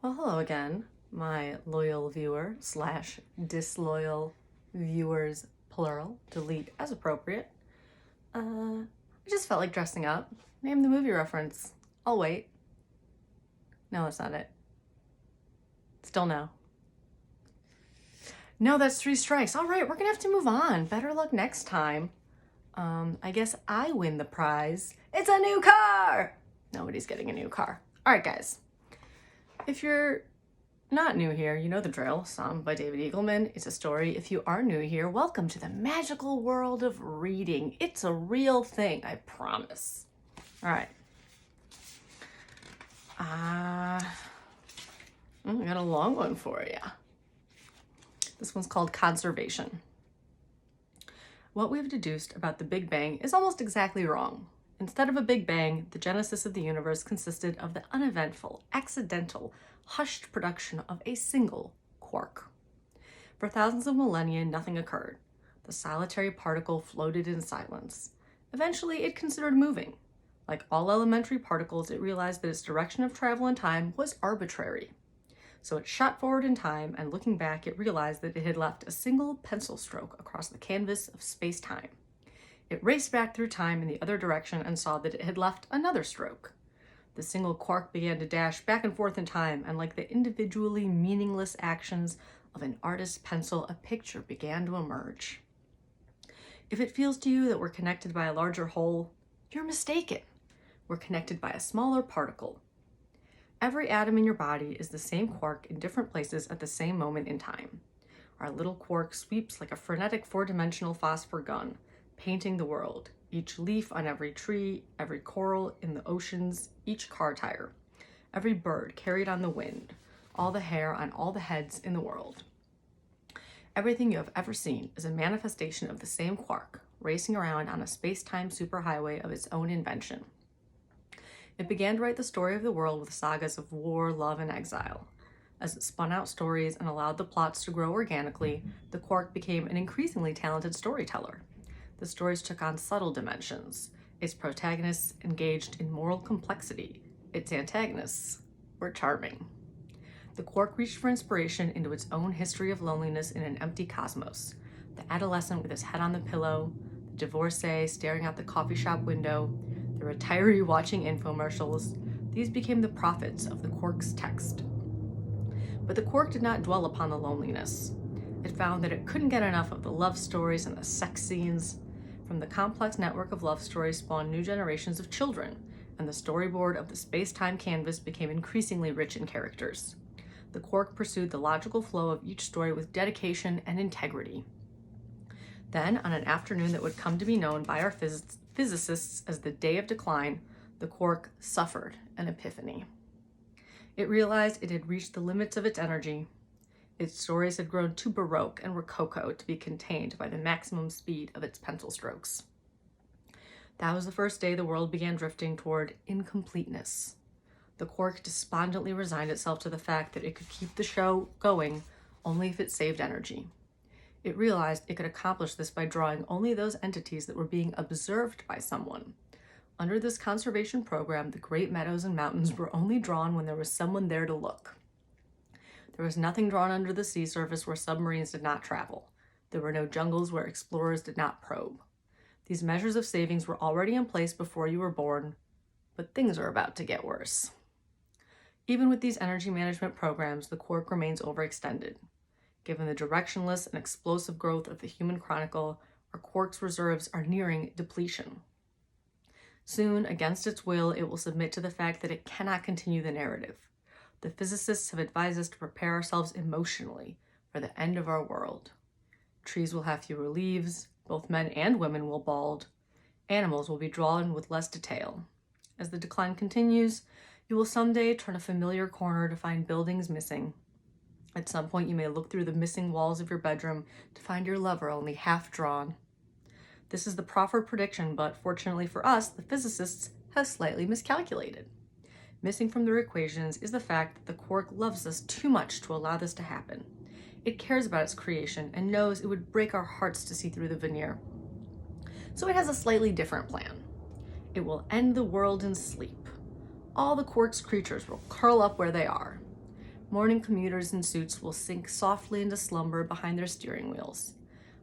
Well, hello again, my loyal viewer slash disloyal viewers, plural, delete as appropriate. I just felt like dressing up. Name the movie reference. I'll wait. No, that's not it. Still no. No, that's 3 strikes. All right, we're gonna have to move on. Better luck next time. I guess I win the prize. It's a new car! Nobody's getting a new car. All right, guys. If you're not new here, you know the drill. Song by David Eagleman. It's a story. If you are new here, welcome to the magical world of reading. It's a real thing, I promise. All right. I got a long one for you. This one's called Conservation. What we've deduced about the Big Bang is almost exactly wrong. Instead of a Big Bang, the genesis of the universe consisted of the uneventful, accidental, hushed production of a single quark. For thousands of millennia, nothing occurred. The solitary particle floated in silence. Eventually, it considered moving. Like all elementary particles, it realized that its direction of travel in time was arbitrary. So it shot forward in time, and looking back, it realized that it had left a single pencil stroke across the canvas of space-time. It raced back through time in the other direction and saw that it had left another stroke. The single quark began to dash back and forth in time, and like the individually meaningless actions of an artist's pencil, a picture began to emerge. If it feels to you that we're connected by a larger whole, you're mistaken. We're connected by a smaller particle. Every atom in your body is the same quark in different places at the same moment in time. Our little quark sweeps like a frenetic 4-dimensional phosphor gun, painting the world. Each leaf on every tree, every coral in the oceans, each car tire, every bird carried on the wind, all the hair on all the heads in the world. Everything you have ever seen is a manifestation of the same quark, racing around on a space-time superhighway of its own invention. It began to write the story of the world with sagas of war, love, and exile. As it spun out stories and allowed the plots to grow organically, the quark became an increasingly talented storyteller. The stories took on subtle dimensions. Its protagonists engaged in moral complexity. Its antagonists were charming. The quark reached for inspiration into its own history of loneliness in an empty cosmos. The adolescent with his head on the pillow, the divorcee staring out the coffee shop window, the retiree watching infomercials, these became the prophets of the quark's text. But the quark did not dwell upon the loneliness. It found that it couldn't get enough of the love stories and the sex scenes. From the complex network of love stories spawned new generations of children, and the storyboard of the space-time canvas became increasingly rich in characters. The quark pursued the logical flow of each story with dedication and integrity. Then, on an afternoon that would come to be known by our physicists as the Day of Decline, the quark suffered an epiphany. It realized it had reached the limits of its energy. Its stories had grown too baroque and rococo to be contained by the maximum speed of its pencil strokes. That was the first day the world began drifting toward incompleteness. The quark despondently resigned itself to the fact that it could keep the show going only if it saved energy. It realized it could accomplish this by drawing only those entities that were being observed by someone. Under this conservation program, the great meadows and mountains were only drawn when there was someone there to look. There was nothing drawn under the sea surface where submarines did not travel. There were no jungles where explorers did not probe. These measures of savings were already in place before you were born, but things are about to get worse. Even with these energy management programs, the quark remains overextended. Given the directionless and explosive growth of the human chronicle, our quark's reserves are nearing depletion. Soon, against its will, it will submit to the fact that it cannot continue the narrative. The physicists have advised us to prepare ourselves emotionally for the end of our world. Trees will have fewer leaves, both men and women will bald, animals will be drawn with less detail. As the decline continues, you will someday turn a familiar corner to find buildings missing. At some point, you may look through the missing walls of your bedroom to find your lover only half drawn. This is the proffered prediction, but fortunately for us, the physicists have slightly miscalculated. Missing from their equations is the fact that the quark loves us too much to allow this to happen. It cares about its creation and knows it would break our hearts to see through the veneer. So it has a slightly different plan. It will end the world in sleep. All the quark's creatures will curl up where they are. Morning commuters in suits will sink softly into slumber behind their steering wheels.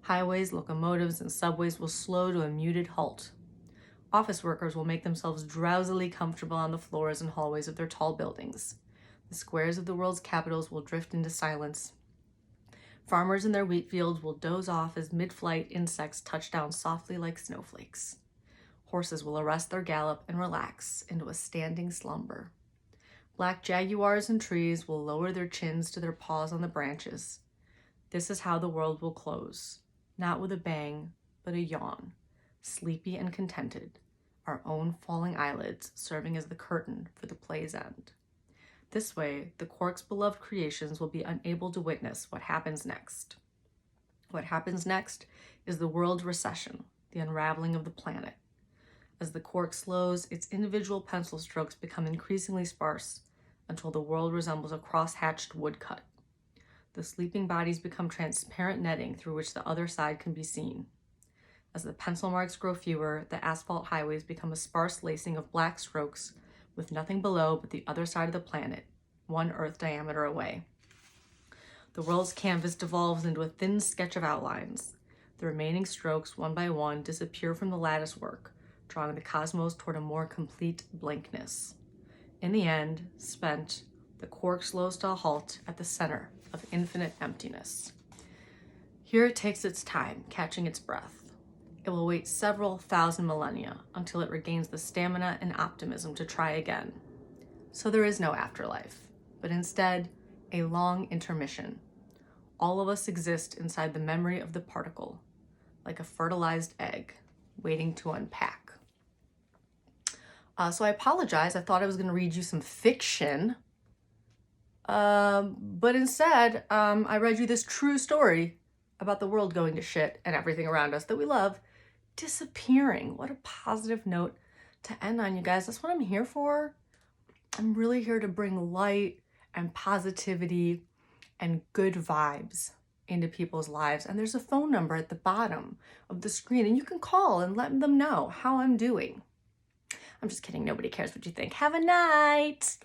Highways, locomotives, and subways will slow to a muted halt. Office workers will make themselves drowsily comfortable on the floors and hallways of their tall buildings. The squares of the world's capitals will drift into silence. Farmers in their wheat fields will doze off as mid-flight insects touch down softly like snowflakes. Horses will arrest their gallop and relax into a standing slumber. Black jaguars in trees will lower their chins to their paws on the branches. This is how the world will close, not with a bang, but a yawn, sleepy and contented, our own falling eyelids serving as the curtain for the play's end. This way, the Quark's beloved creations will be unable to witness what happens next. What happens next is the world recession, the unraveling of the planet. As the Quark slows, its individual pencil strokes become increasingly sparse until the world resembles a cross-hatched woodcut. The sleeping bodies become transparent netting through which the other side can be seen. As the pencil marks grow fewer, the asphalt highways become a sparse lacing of black strokes with nothing below but the other side of the planet, 1 Earth diameter away. The world's canvas devolves into a thin sketch of outlines. The remaining strokes, one by one, disappear from the lattice work, drawing the cosmos toward a more complete blankness. In the end, spent, the Quark slows to a halt at the center of infinite emptiness. Here it takes its time, catching its breath. It will wait several thousand millennia until it regains the stamina and optimism to try again. So there is no afterlife, but instead, a long intermission. All of us exist inside the memory of the particle, like a fertilized egg, waiting to unpack. So I apologize. I thought I was going to read you some fiction, but instead, I read you this true story about the world going to shit and everything around us that we love disappearing. What a positive note to end on, you guys. That's what I'm here for. I'm really here to bring light and positivity and good vibes into people's lives. And there's a phone number at the bottom of the screen, and you can call and let them know how I'm doing. I'm just kidding. Nobody cares what you think. Have a night.